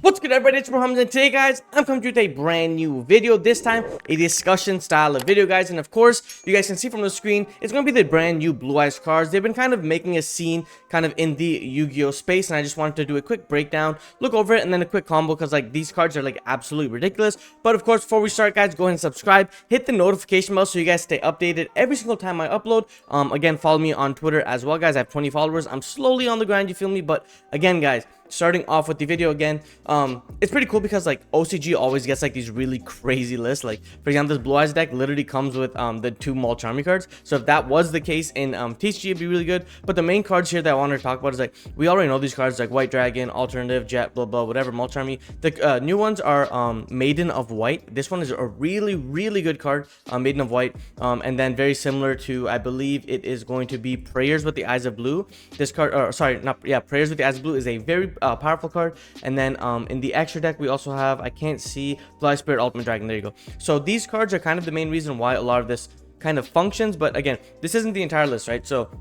What's good, everybody? It's Mohammed, and today, guys, I'm coming to you with a brand new video. This time, a discussion style of video, guys. And of course, you guys can see from the screen, it's going to be the brand new Blue Eyes cards. They've been kind of making a scene kind of in the Yu-Gi-Oh space, and I just wanted to do a quick breakdown, look over it, and then a quick combo, because like these cards are like absolutely ridiculous. But of course, before we start, guys, go ahead and subscribe, hit the notification bell so you guys stay updated every single time I upload. Again, follow me on Twitter as well, guys. I have 20 followers. I'm slowly on the grind, you feel me? But again, guys, starting off with the video again, it's pretty cool because like OCG always gets like these really crazy lists. Like for example, this Blue Eyes deck literally comes with the 2 Mulcharmy cards. So if that was the case in TCG, it'd be really good. But the main cards here that I wanted to talk about is like, we already know these cards like White Dragon, Alternative, Jet, blah blah, whatever, Mulcharmy. The new ones are Maiden of White. This one is a really good card, Maiden of White, and then very similar to, I believe it is going to be Prayers with the Eyes of Blue. This card, or sorry, not, yeah, Prayers with the Eyes of Blue is a very powerful card. And then in the extra deck, we also have, I can't see, Blue Eye Spirit, Ultimate Dragon. There you go. So these cards are kind of the main reason why a lot of this kind of functions. But again, this isn't the entire list, right? So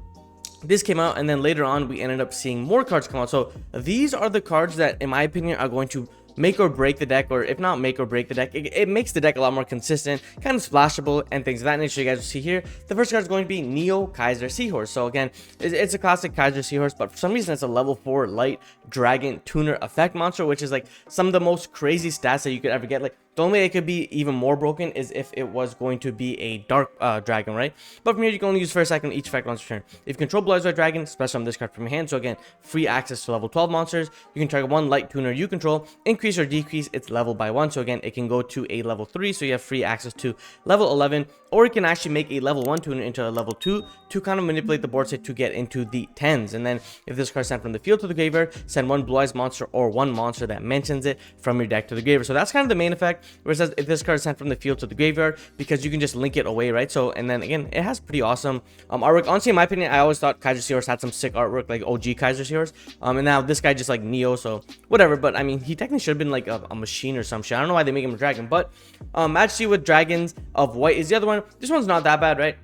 this came out, and then later on we ended up seeing more cards come out. So these are the cards that, in my opinion, are going to make or break the deck, or if not make or break the deck, it makes the deck a lot more consistent, kind of splashable, and things of that nature. You guys will see here, the first card is going to be Neo Kaiser Seahorse. So again, it's a classic Kaiser Seahorse, but for some reason it's a level 4 light dragon tuner effect monster, which is like some of the most crazy stats that you could ever get. Like the only way it could be even more broken is if it was going to be a dark dragon, right? But from here, you can only use for a second each effect monster turn. If you control Blue Eyes White Dragon, special on this card from your hand. So again, free access to level 12 monsters. You can target one light tuner you control, increase or decrease its level by 1. So again, it can go to a level 3, so you have free access to level 11, or you can actually make a level 1 tuner into a level 2 to kind of manipulate the board state to get into the 10s. And then if this card is sent from the field to the graveyard, send one Blue Eyes monster or one monster that mentions it from your deck to the graveyard. So that's kind of the main effect, where it says if this card is sent from the field to the graveyard, because you can just link it away, right? So, and then again, it has pretty awesome artwork. Honestly, in my opinion, I always thought Kaiser Seahorse had some sick artwork, like OG Kaiser Seahorse. And now this guy just like Neo, so whatever. But I mean, he technically should have been like a machine or some shit. I don't know why they make him a dragon. But Majesty with Dragons of White is the other one. This one's not that bad, right?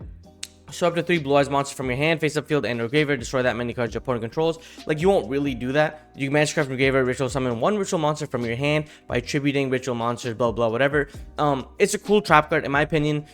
Show up to 3 Blue Eyes monsters from your hand, face up field, and or graveyard. Destroy that many cards your opponent controls. Like, you won't really do that. You can manage craft from your graveyard, ritual summon one ritual monster from your hand by attributing ritual monsters, blah blah, whatever. It's a cool trap card in my opinion.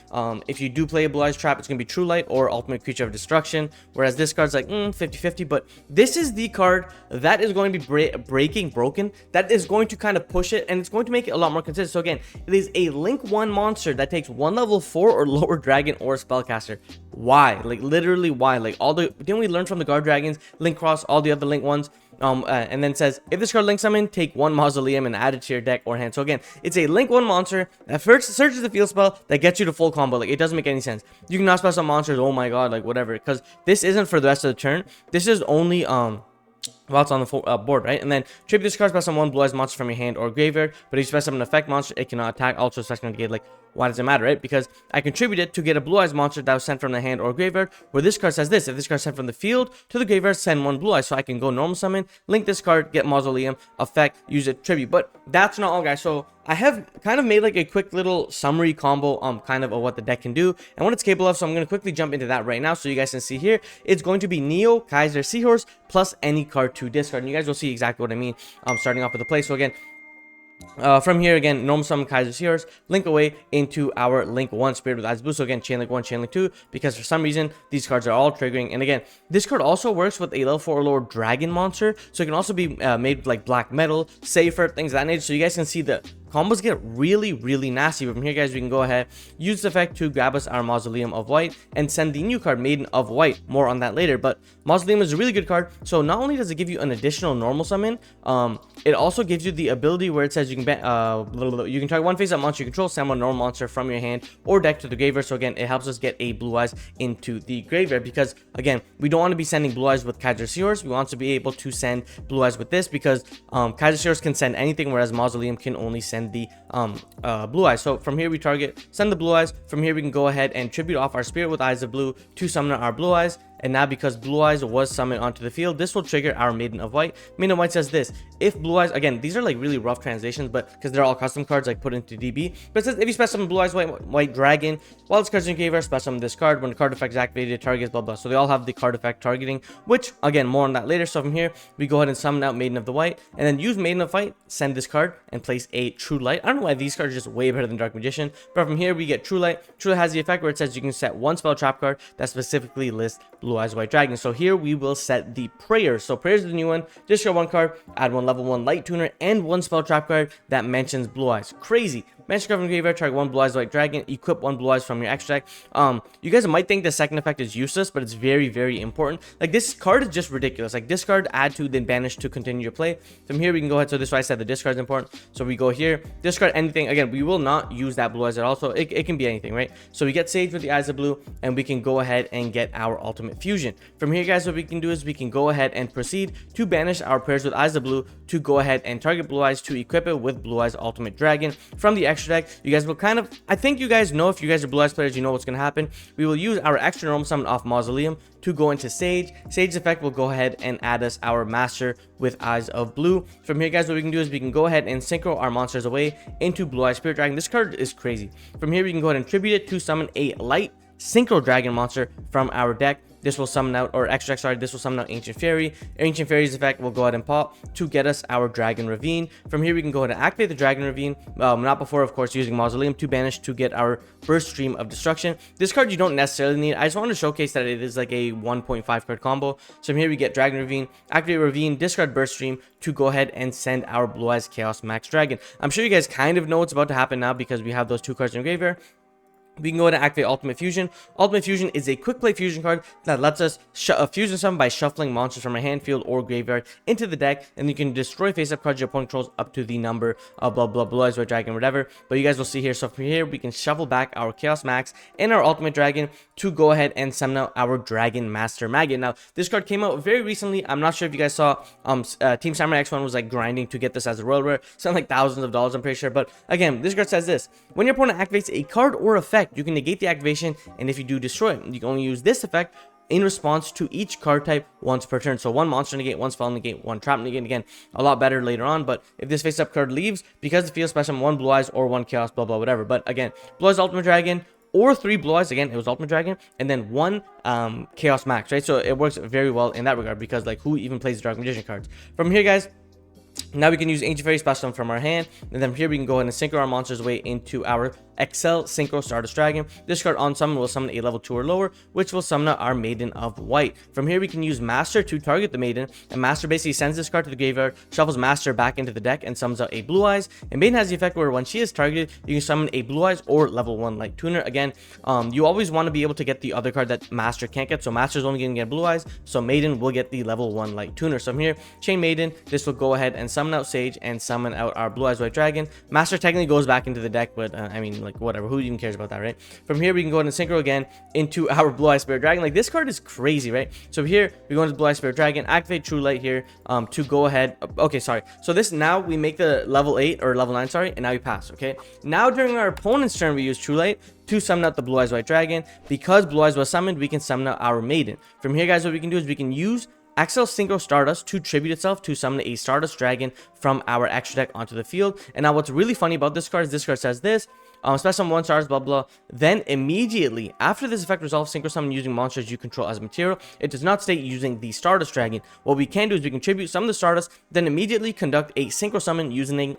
If you do play a Blue Eyes trap, it's gonna be True Light or Ultimate Creature of Destruction. Whereas this card's like 50-50. But this is the card that is going to be broken. That is going to kind of push it, and it's going to make it a lot more consistent. So again, it is a Link 1 monster that takes one level 4 or lower dragon or spellcaster. Why? Like literally why? Like didn't we learn from the guard dragons, Link Cross, all the other Link ones? And then says if this card links summon, take one Mausoleum and add it to your deck or hand. So again, it's a Link 1 monster that first searches the field spell that gets you to full combo. Like, it doesn't make any sense. You can not spell some monsters, oh my god, like whatever, because this isn't for the rest of the turn. This is only while it's on the board, right? And then tribute this card, special one Blue Eyes monster from your hand or graveyard. But if you special an effect monster, it cannot attack. Also special negate. Like, why does it matter, right? Because I contributed to get a Blue Eyes monster that was sent from the hand or graveyard, where this card says this: if this card is sent from the field to the graveyard, send one Blue Eyes. So I can go normal summon, link this card, get Mausoleum, effect, use it, tribute. But that's not all, guys. So I have kind of made like a quick little summary combo kind of what the deck can do and what it's capable of. So I'm going to quickly jump into that right now so you guys can see here. It's going to be Neo Kaiser Seahorse plus any card to discard, and you guys will see exactly what I mean. Starting off with the play. So again, from here, again, normal summon Kaiser Seahorse, link away into our Link 1 Spirit with Eyes Blue. So again, Chain Link 1, Chain Link 2, because for some reason these cards are all triggering. And again, this card also works with a level 4 or lower dragon monster, so it can also be made with like black metal, safer, things of that nature. So you guys can see the combos get really nasty. But from here, guys, we can go ahead, use the effect to grab us our Mausoleum of White and send the new card Maiden of White. More on that later. But Mausoleum is a really good card. So not only does it give you an additional normal summon, it also gives you the ability where it says you can target one face-up monster you control, send one normal monster from your hand or deck to the graveyard. So again, it helps us get a Blue Eyes into the graveyard, because again, we don't want to be sending Blue Eyes with Kaiser Seahorse. We want to be able to send Blue Eyes with this, because Kaiser Seahorse can send anything, whereas Mausoleum can only send the Blue Eyes. So from here we target, send the Blue Eyes. From here we can go ahead and tribute off our Spirit with Eyes of Blue to summon our Blue Eyes, And now because Blue Eyes was summoned onto the field, this will trigger our Maiden of White. Maiden of White says this: if Blue Eyes, again, these are like really rough translations, but because they're all custom cards like put into DB, but it says if you special summon Blue Eyes White Dragon while this card's in your graveyard, special summon this card. When the card effect is activated, targets blah blah. So they all have the card effect targeting, which again, more on that later. So from here we go ahead and summon out Maiden of the White, and then use Maiden of White, send this card, and place a True Light. I don't know why these cards are just way better than Dark Magician, but from here we get True Light. True Light has the effect where it says you can set one spell trap card that specifically lists Blue Eyes White Dragon. So here we will set the Prayer. So Prayer is the new one. Discard one card, add one level 1 Light Tuner, and one spell trap card that mentions Blue Eyes. Crazy. Mention card from the graveyard, target one Blue Eyes White Dragon, equip one Blue Eyes from your extra deck. You guys might think the second effect is useless, but it's very, very important. Like, this card is just ridiculous. Like, discard, add to, then banish to continue your play. From here, we can go ahead. So this is why I said the discard is important. So we go here, discard anything. Again, we will not use that Blue Eyes at all. So it can be anything, right? So we get Sage with the Eyes of Blue, and we can go ahead and get our Ultimate Fusion. From here, guys, what we can do is we can go ahead and proceed to banish our Prayers with Eyes of Blue to go ahead and target Blue Eyes to equip it with Blue Eyes Ultimate Dragon from the extra deck. You guys will kind of, I think you guys know, if you guys are Blue Eyes players, you know what's going to happen. We will use our extra normal summon off Mausoleum to go into Sage. Sage's effect will go ahead and add us our Master with Eyes of Blue. From here, guys, what we can do is we can go ahead and synchro our monsters away into Blue Eyes Spirit Dragon. This card is crazy. From here, we can go ahead and tribute it to summon a light synchro dragon monster from our deck. This will summon out, or extra, sorry, this will summon out Ancient Fairy. Ancient Fairy's effect will go ahead and pop to get us our Dragon Ravine. From here, we can go ahead and activate the Dragon Ravine. Not before, of course, using Mausoleum to banish to get our Burst Stream of Destruction. This card you don't necessarily need. I just want to showcase that it is like a 1.5 card combo. So from here, we get Dragon Ravine, activate Ravine, discard Burst Stream to go ahead and send our Blue Eyes Chaos Max Dragon. I'm sure you guys kind of know what's about to happen now because we have those two cards in graveyard. We can go ahead and activate Ultimate Fusion. Ultimate Fusion is a quick play fusion card that lets us fusion summon by shuffling monsters from our hand, field, or graveyard into the deck, and you can destroy face-up cards your opponent controls up to the number of Blue Eyes White Dragon, whatever. But you guys will see here. So from here, we can shuffle back our Chaos Max and our Ultimate Dragon to go ahead and summon out our Dragon Master Maggot. Now, this card came out very recently. I'm not sure if you guys saw. Team Samurai X1 was like grinding to get this as a royal rare. Spent like thousands of dollars, I'm pretty sure. But again, this card says this: when your opponent activates a card or effect, you can negate the activation, and if you do, destroy it. You can only use this effect in response to each card type once per turn. So one monster negate, one spell negate, one trap negate. Again, a lot better later on. But if this face-up card leaves, because the field special, one Blue Eyes or one Chaos, blah blah whatever. But again, Blue Eyes Ultimate Dragon or 3 Blue Eyes, again, it was Ultimate Dragon, and then 1 Chaos Max, right? So it works very well in that regard, because like, who even plays the Dark Magician cards? From here, guys, now we can use Ancient Fairy special from our hand, and then here we can go ahead and synchro our monsters away into our Excel Synchro Stardust Dragon. This card on summon will summon a level 2 or lower, which will summon out our Maiden of White. From here, we can use Master to target the Maiden, and Master basically sends this card to the graveyard, shuffles Master back into the deck, and summons out a Blue Eyes. And Maiden has the effect where when she is targeted, you can summon a Blue Eyes or level 1 Light Tuner. Again, you always want to be able to get the other card that Master can't get, so Master's only going to get Blue Eyes, so Maiden will get the level 1 Light Tuner. So from here, chain Maiden, this will go ahead and summon out Sage and summon out our Blue Eyes White Dragon. Master technically goes back into the deck, but I mean, like, whatever, who even cares about that, right? From here, we can go ahead and synchro again into our Blue Eyes Spirit Dragon. Like, this card is crazy, right? So here, we go into Blue Eyes Spirit Dragon, activate True Light here to go ahead. Okay, sorry. So this, now we make the level 8 or level 9, sorry, and now we pass, okay? Now during our opponent's turn, we use True Light to summon out the Blue Eyes White Dragon. Because Blue Eyes was summoned, we can summon out our Maiden. From here, guys, what we can do is we can use Excel Synchro Stardust to tribute itself to summon a Stardust Dragon from our extra deck onto the field. And now what's really funny about this card is this card says this: special summon 1 Stardust, blah blah. Then immediately after this effect resolves, synchro summon using monsters you control as material. It does not state using the Stardust Dragon. What we can do is we can tribute summon the Stardust, then immediately conduct a synchro summon using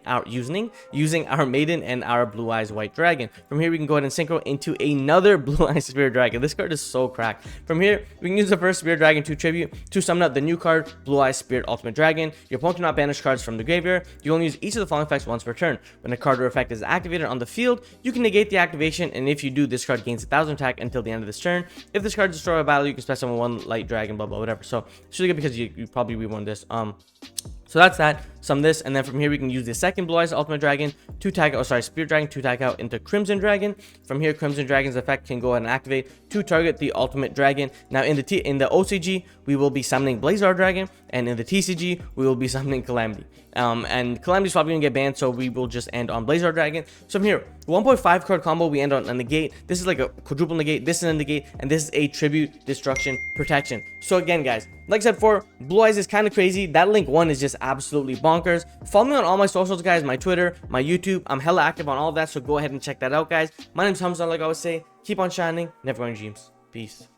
our Maiden and our Blue Eyes White Dragon. From here, we can go ahead and synchro into another Blue Eyes Spirit Dragon. This card is so cracked. From here, we can use the first Spirit Dragon to tribute to summon out the new card, Blue Eyes Spirit Ultimate Dragon. Your opponent cannot banish cards from the graveyard. You only use each of the following effects once per turn. When a card or effect is activated on the field, you can negate the activation, and if you do, this card gains 1,000 attack until the end of this turn. If this card is destroyed by battle, you can special summon 1 Light Dragon, blah blah whatever. So it's really good because you probably re-won this. So that's that. some this, and then from here we can use the second Blue Eyes Ultimate Dragon to tag out, Spirit Dragon to tag out into Crimson Dragon. From here, Crimson Dragon's effect can go ahead and activate to target the Ultimate Dragon. Now in the OCG, we will be summoning Blazar Dragon, and in the TCG, we will be summoning Calamity. And Calamity's probably gonna get banned, so we will just end on Blazar Dragon. So from here, 1.5 card combo, we end on a negate. This is like a quadruple negate, this is a negate, and this is a tribute, destruction, protection. So again, guys, like I said before, Blue Eyes is kind of crazy. That link 1 is just absolutely bonkers. Follow me on all my socials, guys, my Twitter, my YouTube. I'm hella active on all of that, so go ahead and check that out, guys. My name's Hamza, like I always say. Keep on shining, never mind dreams. Peace.